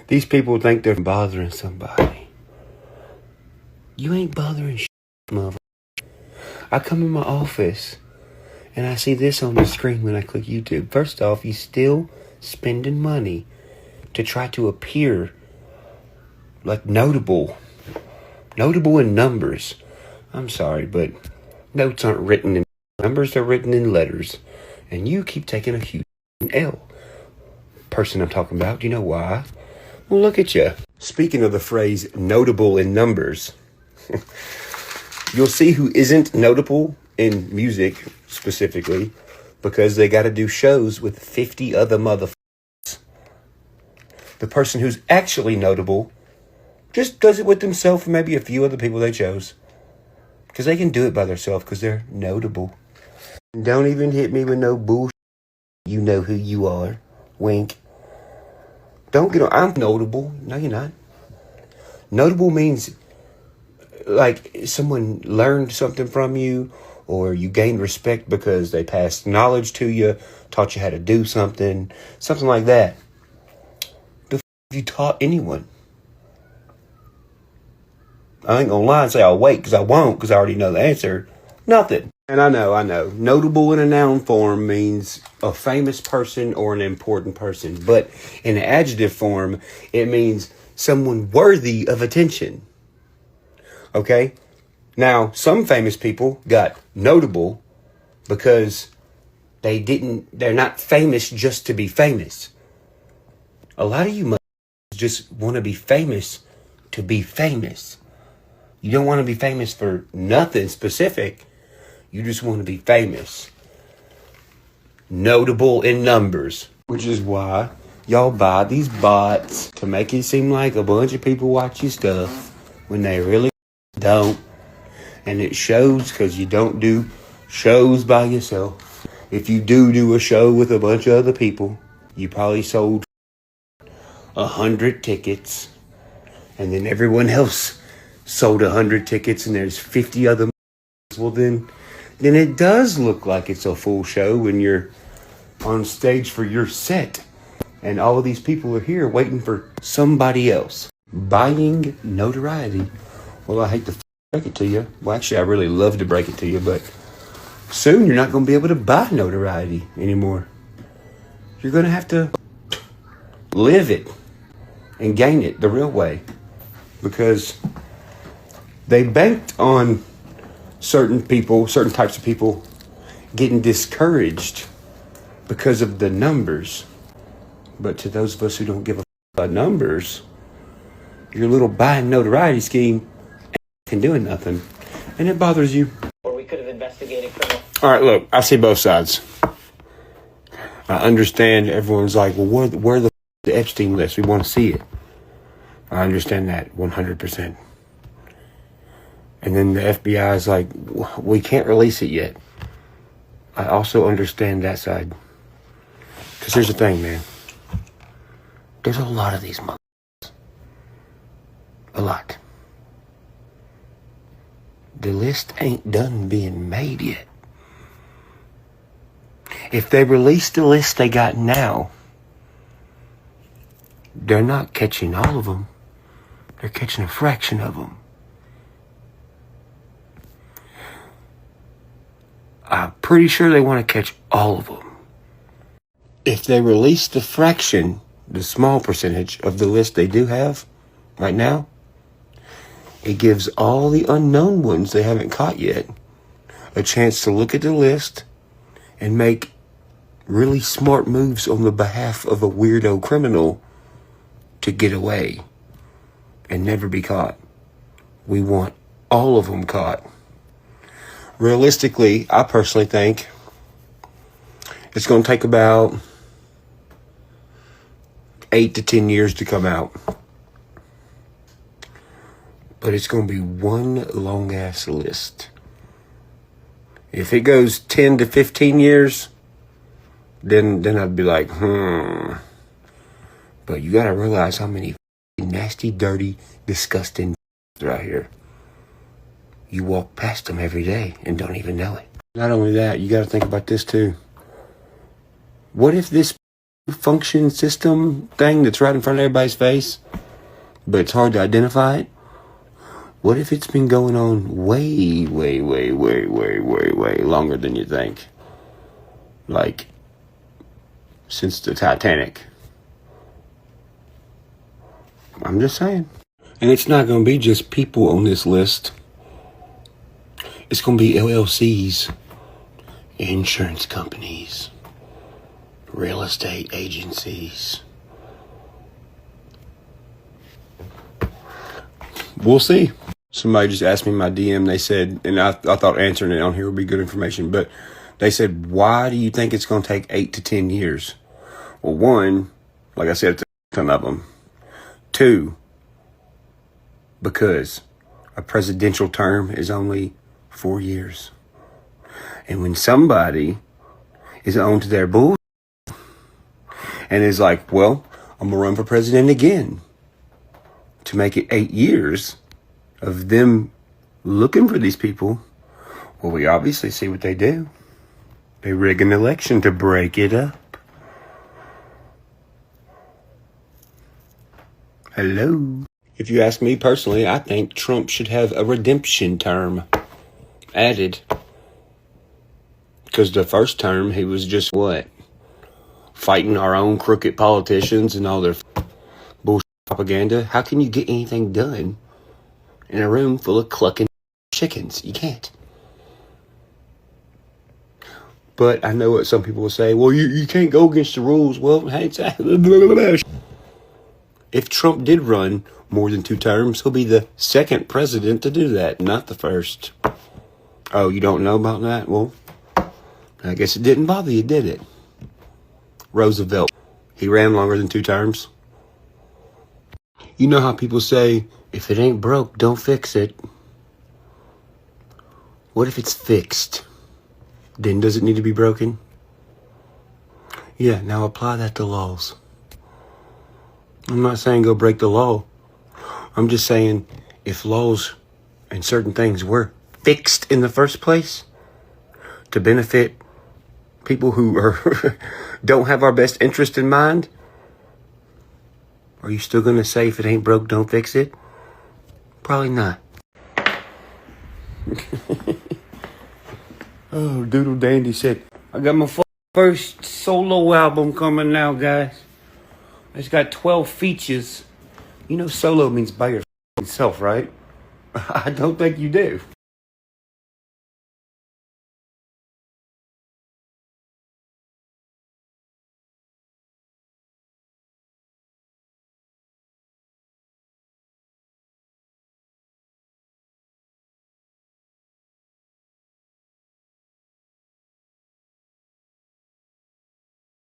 These people think they're bothering somebody. You ain't bothering shit, mother. I come in my office and I see this on the screen when I click YouTube. First off, you still spending money to try to appear like notable in numbers. I'm sorry, but notes aren't written in numbers, they're written in letters. And you keep taking a huge L. Person I'm talking about, do you know why? Well, look at you. Speaking of the phrase notable in numbers, you'll see who isn't notable in music specifically because they got to do shows with 50 other motherfuckers. The person who's actually notable just does it with themselves and maybe a few other people they chose. Because they can do it by themselves because they're notable. Don't even hit me with no bullshit. You know who you are. Wink. Don't get on. I'm notable. No, you're not. Notable means like someone learned something from you or you gained respect because they passed knowledge to you, taught you how to do something like that. The f*** have you taught anyone? I ain't gonna lie and say I'll wait because I won't because I already know the answer. Nothing. And I know. Notable in a noun form means a famous person or an important person. But in an adjective form, it means someone worthy of attention. Okay? Now, some famous people got notable because they're not famous just to be famous. A lot of you just want to be famous to be famous. You don't want to be famous for nothing specific. You just want to be famous. Notable in numbers. Which is why y'all buy these bots to make it seem like a bunch of people watch your stuff when they really don't. And it shows because you don't do shows by yourself. If you do a show with a bunch of other people, you probably sold 100 tickets. And then everyone else sold 100 tickets and there's 50 other. Well, then it does look like it's a full show when you're on stage for your set. And all of these people are here waiting for somebody else. Buying notoriety. Well, I hate to break it to you. Well, actually, I really love to break it to you, but soon you're not going to be able to buy notoriety anymore. You're going to have to live it and gain it the real way. Because they banked on certain types of people getting discouraged because of the numbers. But to those of us who don't give a about numbers, your little buying notoriety scheme ain't doing nothing. And it bothers you. Or we could have investigated criminal. All right, look, I see both sides. I understand everyone's like, well, where the Epstein list? We want to see it. I understand that 100%. And then the FBI is like, we can't release it yet. I also understand that side. Because here's the thing, man. There's a lot of these motherfuckers. A lot. The list ain't done being made yet. If they release the list they got now, they're not catching all of them. They're catching a fraction of them. I'm pretty sure they want to catch all of them. If they release the fraction, the small percentage of the list they do have right now, it gives all the unknown ones they haven't caught yet a chance to look at the list and make really smart moves on the behalf of a weirdo criminal to get away and never be caught. We want all of them caught. Realistically, I personally think it's going to take about 8 to 10 years to come out. But it's going to be one long-ass list. If it goes 10 to 15 years, then I'd be like, But you got to realize how many nasty, dirty, disgusting are out here. You walk past them every day and don't even know it. Not only that, you got to think about this too. What if this function system thing that's right in front of everybody's face, but it's hard to identify it? What if it's been going on way longer than you think? Like, since the Titanic. I'm just saying. And it's not going to be just people on this list. It's going to be LLCs, insurance companies, real estate agencies. We'll see. Somebody just asked me in my DM, they said, and I thought answering it on here would be good information, but they said, why do you think it's going to take 8 to 10 years? Well, one, like I said, it's a ton of them. Two, because a presidential term is only 4 years. And when somebody is on to their bull and is like, well, I'm going to run for president again, to make it 8 years of them looking for these people, well, we obviously see what they do. They rig an election to break it up. Hello. If you ask me personally, I think Trump should have a redemption term added. Because the first term, he was just what? Fighting our own crooked politicians and all their bullshit propaganda. How can you get anything done in a room full of clucking chickens? You can't. But I know what some people will say. Well, you can't go against the rules. Well, hey, if Trump did run more than 2 terms, he'll be the second president to do that, not the first. Oh, you don't know about that? Well, I guess it didn't bother you, did it? Roosevelt, he ran longer than 2 terms. You know how people say, if it ain't broke, don't fix it. What if it's fixed? Then does it need to be broken? Yeah, now apply that to laws. I'm not saying go break the law. I'm just saying if laws and certain things were fixed in the first place to benefit people who are don't have our best interest in mind, are you still going to say if it ain't broke, don't fix it? Probably not. Oh, Doodle Dandy said, I got my first solo album coming now, guys. It's got 12 features. You know solo means by yourself, right? I don't think you do.